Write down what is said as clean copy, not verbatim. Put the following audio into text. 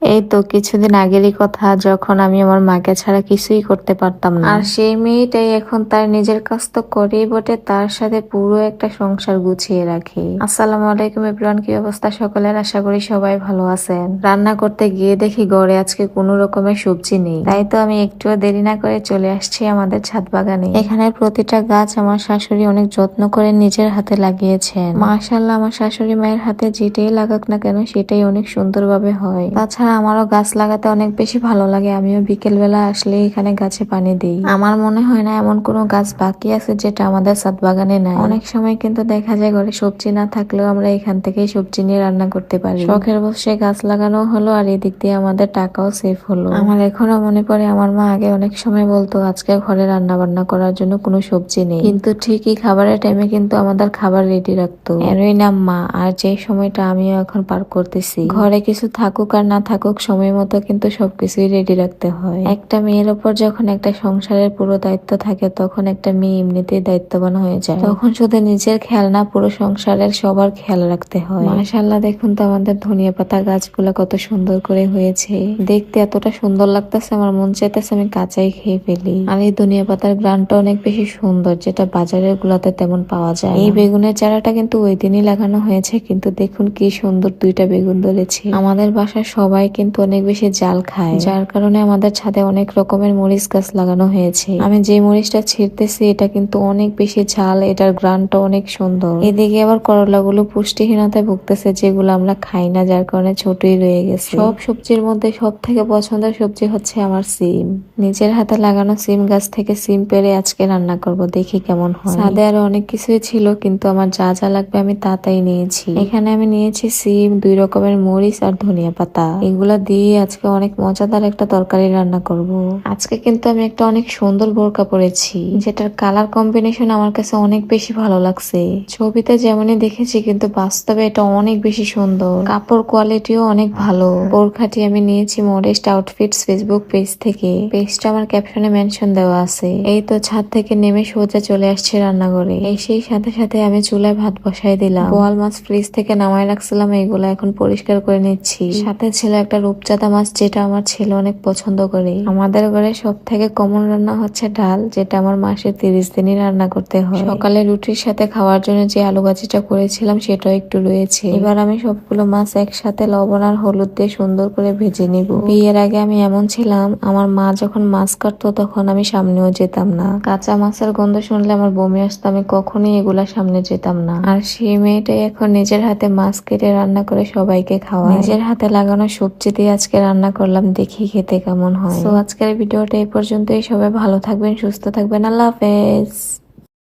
এই তো কিছুদিন আগেরই কথা, যখন আমি আমার মাকে ছাড়া কিছুই করতে পারতাম না। আর সেই মেয়েটাই এখন তার নিজের কাজ তো করেই বটে, তার সাথে পুরো একটা সংসার গুছিয়ে রাখে। আসসালামু আলাইকুম এভরিওয়ান, কি অবস্থা সকলের? আশা করি সবাই ভালো আছেন। রান্না করতে গিয়ে দেখি ঘরে আজকে কোনো রকমের সবজি নেই, তাই তো আমি একটুও দেরি না করে চলে আসছি আমাদের ছাদ বাগানে। এখানে প্রতিটা গাছ আমার শাশুড়ি অনেক যত্ন করে নিজের হাতে লাগিয়েছেন। মাশাআল্লাহ, আমার শাশুড়ি মায়ের হাতে যেটাই লাগাক না কেন সেটাই অনেক সুন্দরভাবে হয়। তাছাড়া আমারও গাছ লাগাতে অনেক বেশি ভালো লাগে। আমিও বিকেল বেলা আসলে এখানে গাছে পানি দিই। আমার মনে হয় না এমন কোনো গাছ বাকি আছে যেটা আমাদের ছাদ বাগানে নাই। অনেক সময় কিন্তু দেখা যায় ঘরে সবজি না থাকলেও আমরা এখান থেকেই সবজি নিয়ে রান্না করতে পারি। শখের বসে গাছ লাগানো হলো আর এদিক দিয়ে আমাদের টাকাও সেভ হলো। আমার এখনো মনে পড়ে আমার মা আগে অনেক সময় বলতো আজকে ঘরে রান্না বান্না করার জন্য কোনো সবজি নেই, কিন্তু ঠিকই খাবারের টাইমে কিন্তু আমাদের খাবার রেডি রাখতো। এরই নাম মা। আর যে সময়টা আমিও এখন পার করতেছি, ঘরে কিছু থাকুক আর না থাকুক সময় মতো কিন্তু সবকিছুই রেডি রাখতে হয়। একটা মেয়ের উপর যখন একটা সংসারের পুরো দায়িত্ব থাকে তখন একটা মেয়ে এমনিতেই দায়িত্ববান হয়ে যায়। তখন শুধু নিজের খেয়াল না, পুরো সংসারের সবার খেয়াল রাখতে হয়। মাশাআল্লাহ, দেখুন তো আমাদের ধনিয়া পাতা গাছগুলো কত সুন্দর করে হয়েছে। দেখতে এতটা সুন্দর লাগতেছে, আমার মন চাইতেছে আমি কাঁচাই খেয়ে ফেলি। আর এই ধনিয়া পাতার গ্রানটা অনেক বেশি সুন্দর, যেটা বাজারের গুলাতে তেমন পাওয়া যায়। এই বেগুনের চারাটা কিন্তু ওই দিনই লাগানো হয়েছে, কিন্তু দেখুন কি সুন্দর দুইটা বেগুন ধরেছে। আমাদের বাসার সবাই কিন্তু অনেক বেশি জাল খায়, যার কারণে আমাদের ছাদে অনেক রকমের মরিচ গাছ লাগানো হয়েছে। আমি যে মরিচটা ছিঁড়তেছি এটা কিন্তু অনেক বেশি ঝাল, এটার গ্রানটা অনেক সুন্দর। এদিকে আবার করলাগুলো পুষ্টিহীনতায় ভুগতেছে, যেগুলো আমরা খাই না, যার কারণে ছোটই রয়ে গেছে। সব সবজির মধ্যে সব থেকে পছন্দের সবজি হচ্ছে আমার সিম। নিজের হাতে লাগানো সিম গাছ থেকে সিম পেড়ে আজকে রান্না করব, দেখি কেমন হয়। ছাদে আরো অনেক কিছুই ছিল, কিন্তু আমার যা যা লাগবে আমি তাই নিয়েছি। এখানে আমি নিয়েছি সিম, 2 রকমের মরিচ আর ধনিয়া পাতা। এগুলা দিয়ে আজকে অনেক মজাদার একটা তরকারি রান্না করব। আজকে কিন্তু আমি একটা অনেক সুন্দর বোরকা পরেছি, যেটার কালার কম্বিনেশন আমার কাছে অনেক বেশি ভালো লাগছে। ছবিতে যেমনই দেখেছি কিন্তু বাস্তবে এটা অনেক বেশি সুন্দর, কাপড় কোয়ালিটিও অনেক ভালো। বোরখাটি আমি নিয়েছি মডেস্ট আউটফিটস ফেসবুক পেজ থেকে। পেজটা আমার ক্যাপশনে মেনশন দেওয়া আছে। এই তো ছাদ থেকে নেমে সোজা চলে আসছে রান্নাঘরে। এসেই সাথে সাথে আমি চুলায় ভাত বসাই দিলাম। বোয়াল মাছ ফ্রিজ থেকে নামায় রাখছিলাম, এগুলো এখন পরিষ্কার করে নিচ্ছি। সাথে ছিল একটা রূপচাঁদা মাছ, যেটা আমার ছেলে অনেক পছন্দ করে। আমাদের ঘরে সব থেকে কমন রান্না হচ্ছে ডাল, যেটা আমার মাসে 30 দিনই রান্না করতে হয়। সকালে রুটির সাথে খাওয়ার জন্য যে আলু ভাজিটা করেছিলাম সেটাও একটু রয়েছে। এবার আমি সবগুলো মাছ একসাথে লবণ আর হলুদ দিয়ে সুন্দর করে ভেজে নিব। বিয়ের আগে আমি এমন ছিলাম, আমার মা যখন মাছ কাটতো তখন আমি সামনেও যেতাম না। কাঁচা মাছের গন্ধ শুনলে আমার বমি আসতো, আমি কখনোই এগুলা সামনে যেতাম না। আর সেই মেয়েটাই এখন নিজের হাতে মাছ কেটে রান্না করে সবাইকে খাওয়ায়। নিজের হাতে লাগানো সবজি দিয়ে আজকে রান্না করলাম, দেখি খেতে কেমন হয়। তো আজকের ভিডিওটা এই পর্যন্তই। সবাই ভালো থাকবেন, সুস্থ থাকবেন, আল্লাহ হাফেজ।